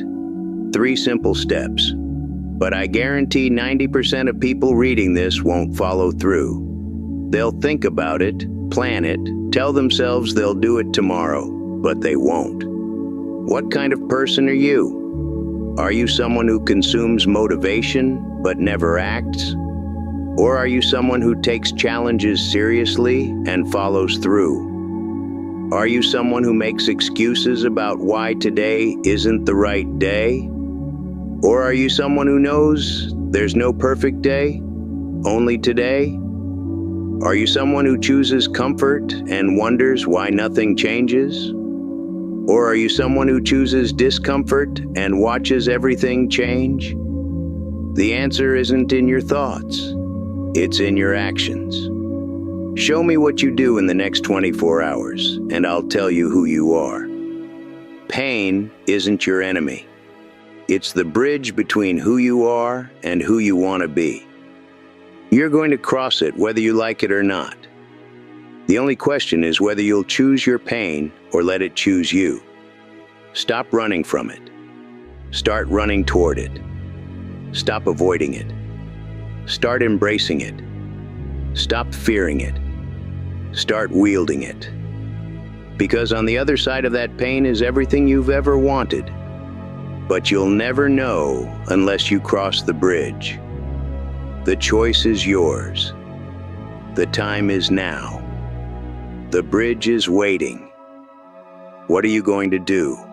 3 simple steps. But I guarantee 90% of people reading this won't follow through. They'll think about it, plan it, tell themselves they'll do it tomorrow, but they won't. What kind of person are you? Are you someone who consumes motivation but never acts? Or are you someone who takes challenges seriously and follows through? Are you someone who makes excuses about why today isn't the right day? Or are you someone who knows there's no perfect day, only today? Are you someone who chooses comfort and wonders why nothing changes? Or are you someone who chooses discomfort and watches everything change? The answer isn't in your thoughts. It's in your actions. Show me what you do in the next 24 hours, and I'll tell you who you are. Pain isn't your enemy. It's the bridge between who you are and who you want to be. You're going to cross it whether you like it or not. The only question is whether you'll choose your pain or let it choose you. Stop running from it. Start running toward it. Stop avoiding it. Start embracing it. Stop fearing it. Start wielding it. Because on the other side of that pain is everything you've ever wanted. But you'll never know unless you cross the bridge. The choice is yours. The time is now. The bridge is waiting. What are you going to do?